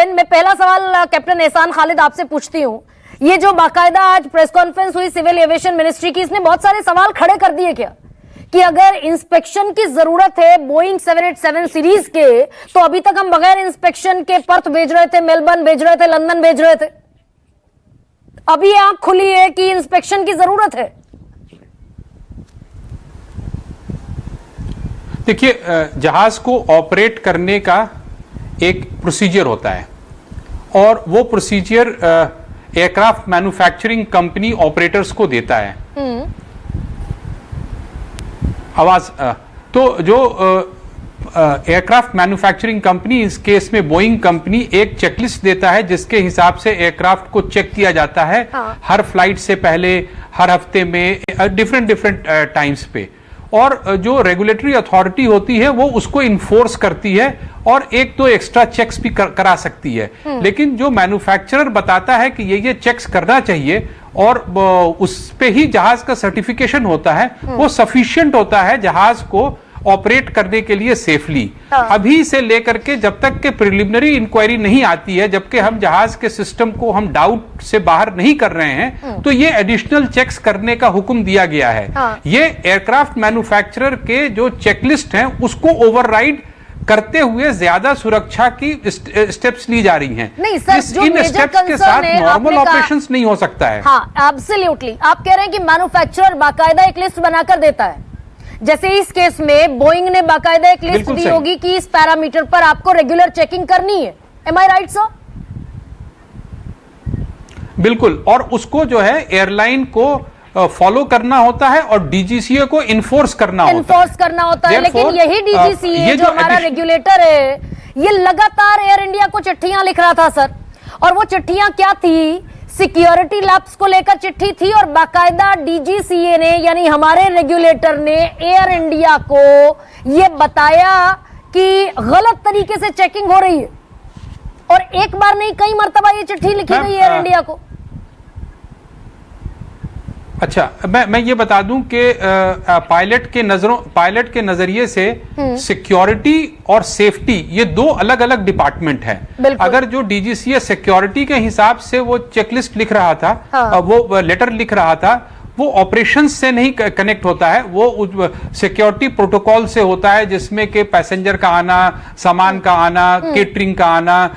Again मैं पहला सवाल कैप्टन एहसान खालिद आपसे पूछती हूँ, ये जो बाकायदा आज प्रेस कॉन्फ्रेंस हुई सिविल एविएशन मिनिस्ट्री की, इसने बहुत सारे सवाल खड़े कर दिए क्या कि अगर इंस्पेक्शन की जरूरत है बोइंग 787 सीरीज के, तो अभी तक हम बगैर इंस्पेक्शन के पर्थ भेज रहे थे, मेलबर्न भेज रहे थे, लंदन भेज रहे थे, अभी आंख खुली है कि इंस्पेक्शन की जरूरत है। देखिए, जहाज को ऑपरेट करने का एक प्रोसीजर होता है और वो procedure aircraft manufacturing company operators को देता है। आवाज तो जो एयरक्राफ्ट मैन्युफैक्चरिंग कंपनी, इस केस में बोइंग कंपनी, एक चेकलिस्ट देता है जिसके हिसाब से एयरक्राफ्ट को चेक किया जाता है हर फ्लाइट से पहले, हर हफ्ते में, डिफरेंट टाइम्स पे। और जो रेगुलेटरी अथॉरिटी होती है वो उसको इन्फोर्स करती है और एक दो एक्स्ट्रा चेक्स भी करा सकती है। लेकिन जो मैन्युफैक्चरर बताता है कि ये चेक्स करना चाहिए और उस पे ही जहाज का सर्टिफिकेशन होता है, वो सफिशिएंट होता है जहाज को ऑपरेट करने के लिए सेफली। अभी से लेकर के जब तक के प्रिलिमिनरी इंक्वायरी नहीं आती है, जबकि हम जहाज के सिस्टम को हम डाउट से बाहर नहीं कर रहे हैं, तो ये एडिशनल चेक्स करने का हुक्म दिया गया है। ये एयरक्राफ्ट मैन्युफैक्चरर के जो चेकलिस्ट हैं उसको ओवरराइड करते हुए ज्यादा सुरक्षा की स्टेप्स ली जा रही हैं। नहीं सर, जो इन स्टेप्स के साथ नॉर्मल ऑपरेशंस नहीं हो सकता है। हाँ, एब्सोल्युटली। आप कह रहे हैं कि मैन्युफैक्चरर बाकायदा एक लिस्ट बनाकर देता है, जैसे इस केस में बोइंग ने बाकायदा एक लिस्ट दी होगी कि इस पैरामीटर पर आपको रेगुलर चेकिंग करनी है। एम आई राइट सर? बिल्कुल, और उसको जो है एयरलाइन को फॉलो करना होता है और डीजीसीए को इन्फोर्स करना होता है। लेकिन यही डीजीसीए जो हमारा रेगुलेटर है, ये लगातार एयर इंडिया को चिट्ठियां लिख रहा था सर, और वो चिट्ठियां क्या थी? सिक्योरिटी लैप्स को लेकर चिट्ठी थी और बाकायदा डीजीसीए ने, यानी हमारे रेगुलेटर ने एयर इंडिया को ये बताया कि गलत तरीके से चेकिंग हो रही है, और एक बार नहीं कई मर्तबा ये चिट्ठी लिखी गई एयर इंडिया को। अच्छा, मैं ये बता दूं कि पायलट के नजरिए से सिक्योरिटी और सेफ्टी ये दो अलग अलग डिपार्टमेंट हैं। अगर जो डीजीसीए सिक्योरिटी के हिसाब से वो चेकलिस्ट लिख रहा था, वो लेटर लिख रहा था, वो ऑपरेशंस से नहीं कनेक्ट होता है, वो सिक्योरिटी प्रोटोकॉल से होता है, जिसमें कि पैसेंजर का आना, सामान का आना, केटरिंग का आना,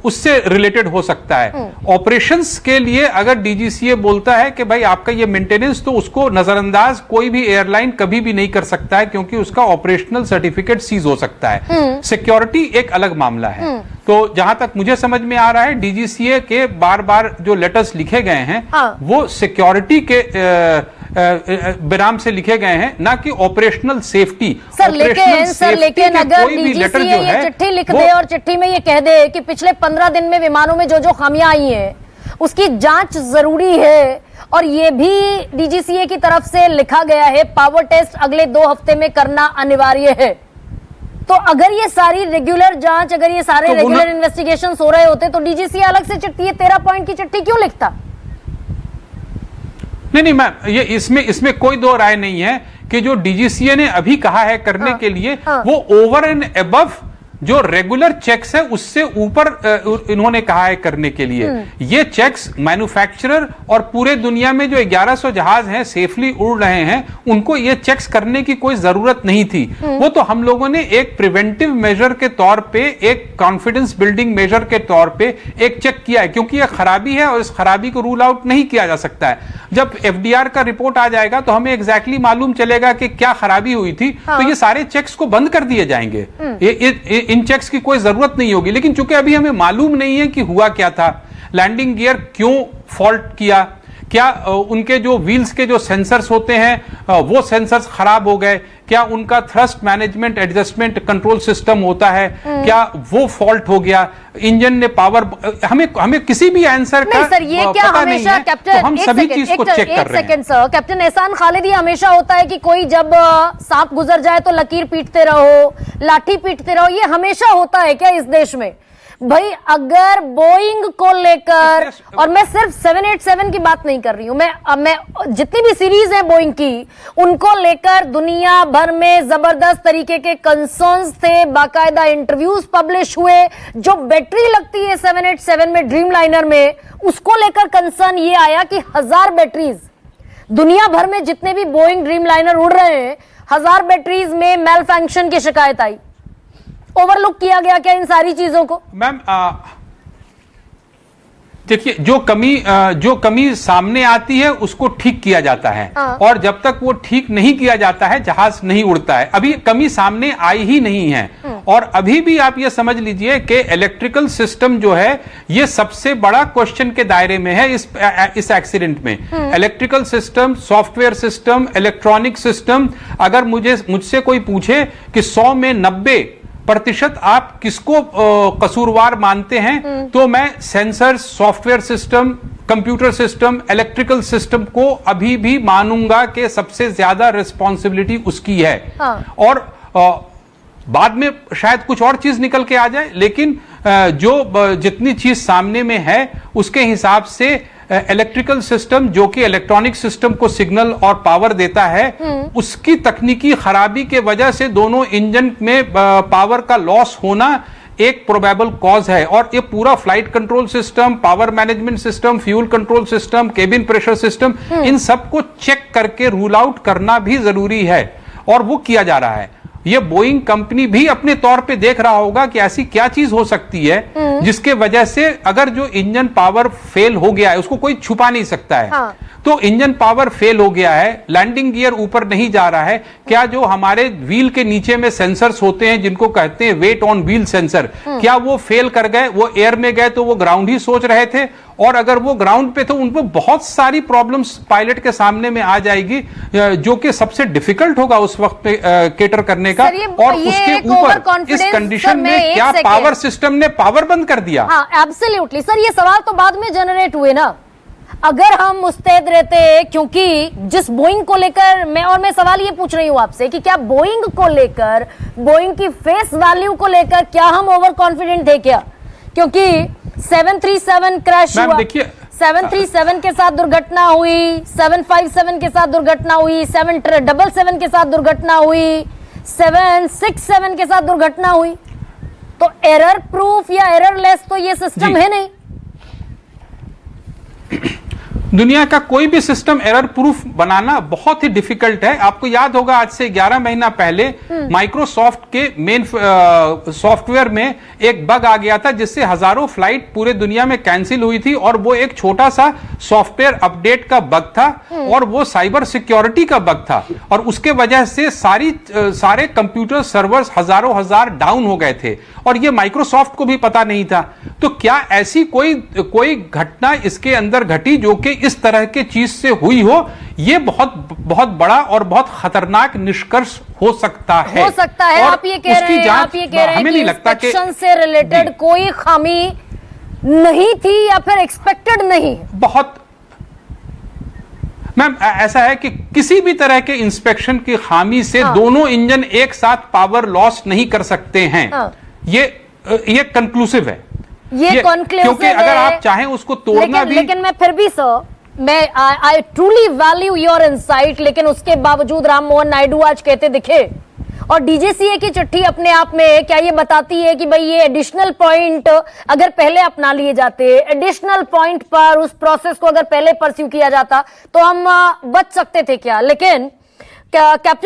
उससे रिलेटेड हो सकता है। ऑपरेशंस के लिए अगर डीजीसीए बोलता है कि भाई आपका ये मेंटेनेंस, तो उसको नजरअंदाज कोई भी एयरलाइन कभी भी नहीं कर सकता है, क्योंकि उसका ऑपरेशनल सर्टिफिकेट सीज हो सकता है। सिक्योरिटी एक अलग मामला है। तो जहां तक मुझे समझ में आ रहा है, डीजीसीए के बार बार जो लेटर्स लिखे गए हैं वो सिक्योरिटी के बिराम से लिखे गए हैं, ना कि ऑपरेशनल सेफ्टी। लेकिन अगर डीजीसीए ये चिट्ठी लिख दे और चिट्ठी में ये कह दे कि पिछले 15 दिन में विमानों में जो जो खामियां आई हैं उसकी जांच जरूरी है, और ये भी डीजीसीए की तरफ से लिखा गया है पावर टेस्ट अगले 2 हफ्ते में करना अनिवार्य है, तो अगर ये सारी रेगुलर जांच, अगर ये सारे रेगुलर इन्वेस्टिगेशन हो रहे होते, तो डीजीसीए अलग से चिट्ठी, 13 पॉइंट की चिट्ठी क्यों लिखता? नहीं, मैं ये इसमें कोई दो राय नहीं है कि जो डीजीसीए ने अभी कहा है करने के लिए, वो ओवर एंड अबव जो रेगुलर चेक्स है उससे ऊपर इन्होंने कहा है करने के लिए। ये चेक्स मैन्युफैक्चरर और पूरे दुनिया में जो 1100 जहाज हैं सेफली उड़ रहे हैं, उनको ये चेक्स करने की कोई जरूरत नहीं थी। वो तो हम लोगों ने एक प्रिवेंटिव मेजर के तौर पे, एक कॉन्फिडेंस बिल्डिंग मेजर के तौर पे एक चेक किया है, क्योंकि ये खराबी है और इस खराबी को रूल आउट नहीं किया जा सकता है। जब एफडीआर का रिपोर्ट आ जाएगा तो हमें एग्जैक्टली मालूम चलेगा कि क्या खराबी हुई थी, तो ये सारे चेक्स को बंद कर दिए जाएंगे। इन चेक्स की कोई जरूरत नहीं होगी। लेकिन चूंकि अभी हमें मालूम नहीं है कि हुआ क्या था, लैंडिंग गियर क्यों फॉल्ट किया, क्या उनके जो व्हील्स के जो सेंसर्स होते हैं वो सेंसर्स खराब हो गए, क्या उनका thrust management adjustment control system होता है, क्या वो फॉल्ट हो गया, इंजन ने पावर, हमें किसी भी आंसर का सर, ये क्या पता हमेशा नहीं है, तो हम सभी चीज को चेक कर रहे हैं। सर, कैप्टन एहसान खालिद, ये हमेशा होता है कि कोई जब सांप गुजर जाए तो लकीर पीटते रहो, लाठी पीटते रहो, ये हमेशा होता है क्या इस देश में? भाई अगर बोइंग को लेकर, और मैं सिर्फ 787 की बात नहीं कर रही हूं, मैं जितनी भी सीरीज है बोइंग की, उनको लेकर दुनिया भर में जबरदस्त तरीके के कंसर्न्स थे, बाकायदा इंटरव्यूज पब्लिश हुए। जो बैटरी लगती है 787 में, ड्रीमलाइनर में, उसको लेकर कंसर्न ये आया कि 1000 बैटरीज दुनिया भर में जितने भी बोइंग ड्रीमलाइनर उड़ रहे हैं, 1000 बैटरीज में मेल फंक्शन की शिकायत आई। ओवरलुक किया गया क्या इन सारी चीजों को? मैम देखिए, जो कमी सामने आती है उसको ठीक किया जाता है, और जब तक वो ठीक नहीं किया जाता है जहाज नहीं उड़ता है। अभी कमी सामने आई ही नहीं है, और अभी भी आप ये समझ लीजिए कि इलेक्ट्रिकल सिस्टम जो है ये सबसे बड़ा क्वेश्चन के दायरे में है इस एक्सीडेंट में। Electrical system, software system, electronic system. अगर मुझसे कोई पूछे कि 100 में 90% आप किसको कसूरवार मानते हैं, तो मैं sensor, software system, computer system, electrical system को अभी भी मानूंगा कि सबसे ज्यादा रिस्पॉन्सिबिलिटी उसकी है। और बाद में शायद कुछ और चीज निकल के आ जाए, लेकिन जितनी चीज सामने में है उसके हिसाब से इलेक्ट्रिकल सिस्टम, जो कि इलेक्ट्रॉनिक सिस्टम को सिग्नल और पावर देता है, उसकी तकनीकी खराबी के वजह से दोनों इंजन में पावर का लॉस होना एक प्रोबेबल कॉज है। और ये पूरा flight control system, power management system, fuel control system, cabin pressure system, इन सबको चेक करके रूल आउट करना भी जरूरी है, और वो किया जा रहा है। ये बोइंग कंपनी भी अपने तौर पे देख रहा होगा कि ऐसी क्या चीज हो सकती है जिसके वजह से, अगर जो इंजन पावर फेल हो गया है, उसको कोई छुपा नहीं सकता है। तो इंजन पावर फेल हो गया है, लैंडिंग गियर ऊपर नहीं जा रहा है, क्या जो हमारे व्हील के नीचे में सेंसर्स होते हैं जिनको कहते हैं वेट ऑन व्हील सेंसर, क्या वो फेल कर गए? वो एयर में गए तो वो ग्राउंड ही सोच रहे थे, और अगर वो ग्राउंड पे तो उनको बहुत सारी प्रॉब्लम्स पायलट के सामने में आ जाएगी, जो कि सबसे डिफिकल्ट होगा उस वक्त पे केटर करने का। और उसके ऊपर इस कंडीशन में क्या पावर सिस्टम ने पावर बंद कर दिया? हाँ, एब्सोल्युटली सर, ये सवाल तो बाद में जनरेट हुए ना। अगर हम मुस्तैद रहते, क्योंकि जिस बोइंग को लेकर मैं सवाल ये पूछ रही हूं आपसे कि क्या बोइंग को लेकर, बोइंग की फेस वैल्यू को लेकर क्या हम ओवर कॉन्फिडेंट थे क्या? क्योंकि 737 क्रैश हुआ, 737 के साथ दुर्घटना हुई, 757 के साथ दुर्घटना हुई, 777 के साथ दुर्घटना हुई, 767 के साथ दुर्घटना हुई। तो एरर प्रूफ या एररलेस तो ये सिस्टम है नहीं। दुनिया का कोई भी सिस्टम एरर प्रूफ बनाना बहुत ही डिफिकल्ट है। आपको याद होगा आज से 11 महीना पहले माइक्रोसॉफ्ट के मेन सॉफ्टवेयर में एक बग आ गया था जिससे हजारों फ्लाइट पूरे दुनिया में कैंसिल हुई थी, और वो एक छोटा सा सॉफ्टवेयर अपडेट का बग था, और वो साइबर सिक्योरिटी का बग था, और उसके वजह से सारे कंप्यूटर सर्वर्स हजार डाउन हो गए थे, और ये माइक्रोसॉफ्ट को भी पता नहीं था। तो क्या ऐसी कोई घटना इसके अंदर घटी जो कि इस तरह के चीज से हुई हो? ये बहुत बड़ा और बहुत खतरनाक निष्कर्ष हो सकता है। आप ये कह रहे हैं हमें नहीं लगता कि से रिलेटेड कोई खामी नहीं थी या फिर एक्सपेक्टेड नहीं? बहुत मैम ऐसा है कि किसी भी तरह के इंस्पेक्शन की खामी से दोनों इंजन एक साथ पावर लॉस नहीं कर सकते हैं। ये कंक्लूसिव है, ये कॉन्क्लूसिव क्योंकि अगर आप चाहें उसको तोड़ना भी। लेकिन मैं फिर भी सर, मैं I truly value your insight, लेकिन उसके बावजूद राम मोहन नायडू आज कहते दिखे, और डीजीसीए की चिट्ठी अपने आप में क्या ये बताती है कि भाई ये एडिशनल पॉइंट अगर पहले अपना लिए जाते, एडिशनल पॉइंट पर उस प्रोसेस को अगर पहले परस्यू किया जाता तो हम बच सकते थे क्या? लेकिन कैप्टन